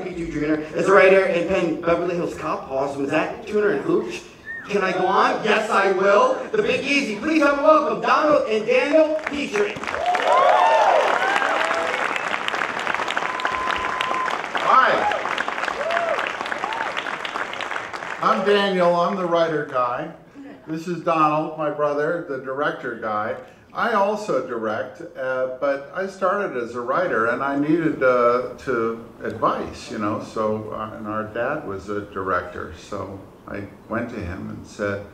to meet you, Junior. As a writer in Penn Beverly Hills Cop, awesome. Was that Tuner and Hooch? Can I go on? Yes, I will. The Big Easy. Please help me welcome Donald and Daniel Petrie. Hi. I'm Daniel. I'm the writer guy. This is Donald, my brother, the director guy. I also direct, but I started as a writer and I needed advice, you know, so, and our dad was a director, so I went to him and said,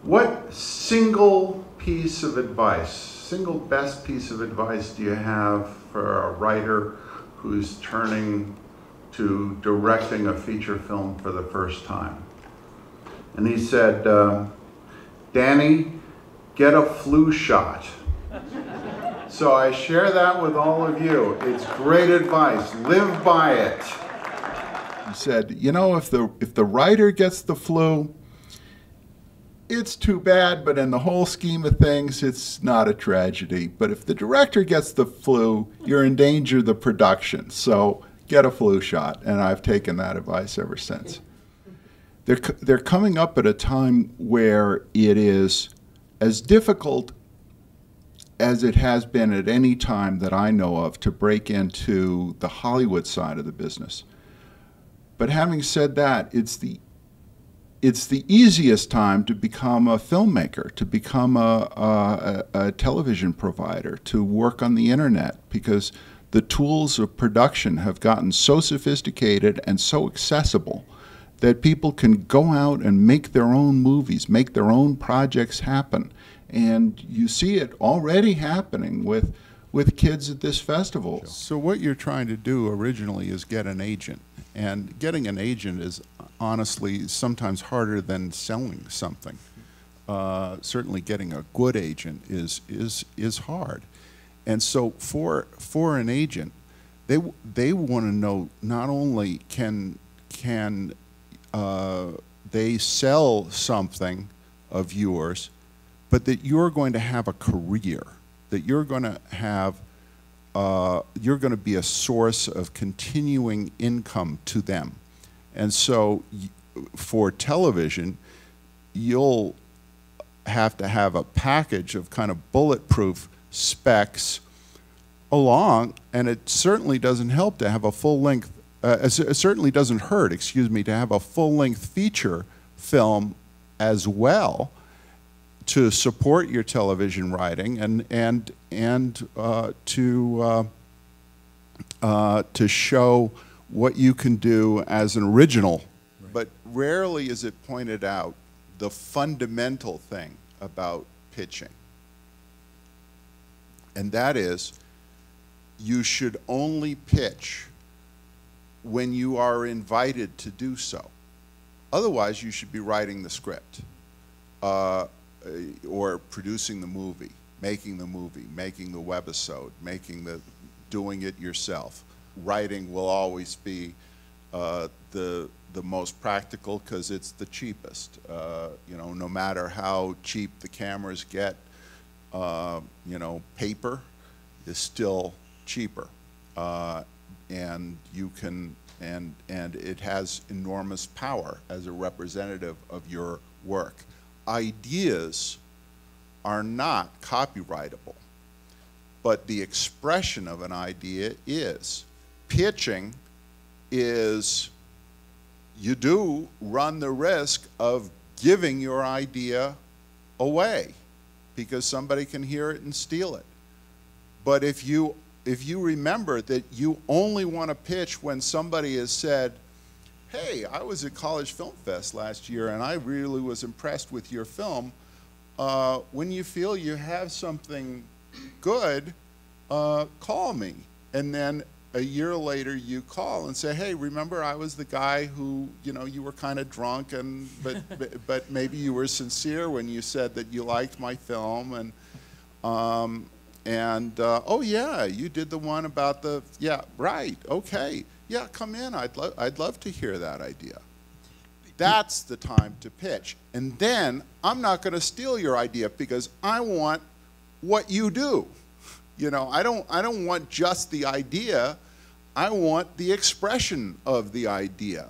what single piece of advice, single best piece of advice do you have for a writer who's turning to directing a feature film for the first time? And he said, Danny, get a flu shot. So I share that with all of you. It's great advice. Live by it. He said, you know, if the writer gets the flu, it's too bad, but in the whole scheme of things, it's not a tragedy. But if the director gets the flu, you're in danger of the production. So get a flu shot. And I've taken that advice ever since. They're coming up at a time where it is as difficult as it has been at any time that I know of to break into the Hollywood side of the business. But having said that, it's the easiest time to become a filmmaker, to become a television provider, to work on the internet, because the tools of production have gotten so sophisticated and so accessible that people can go out and make their own movies, make their own projects happen. And you see it already happening with kids at this festival. So what you're trying to do originally is get an agent. And getting an agent is honestly sometimes harder than selling something. Certainly getting a good agent is hard. And so for an agent, they want to know not only can they sell something of yours, but that you're going to have a career, that you're going to have, you're going to be a source of continuing income to them. And so for television, you'll have to have a package of kind of bulletproof specs along, and it certainly doesn't help to have a full-length, it certainly doesn't hurt, excuse me, to have a full-length feature film as well to support your television writing and to show what you can do as an original. Right. But rarely is it pointed out the fundamental thing about pitching. And that is, you should only pitch when you are invited to do so. Otherwise, you should be writing the script or producing the movie, making the webisode, doing it yourself. Writing will always be the most practical because it's the cheapest. You know, no matter how cheap the cameras get, you know, paper is still cheaper, and you can, and it has enormous power as a representative of your work. Ideas are not copyrightable, but the expression of an idea is. Pitching is, you do run the risk of giving your idea away because somebody can hear it and steal it. But if you remember that you only want to pitch when somebody has said, hey, I was at College Film Fest last year and I really was impressed with your film, when you feel you have something good, call me. And then a year later you call and say, hey, remember I was the guy who, you know, you were kind of drunk, and but maybe you were sincere when you said that you liked my film, and oh yeah, you did the one about the, yeah, right, okay, yeah, come in, I'd love to hear that idea. That's the time to pitch. And then I'm not going to steal your idea because I want what you do. You know, I don't want just the idea. I want the expression of the idea.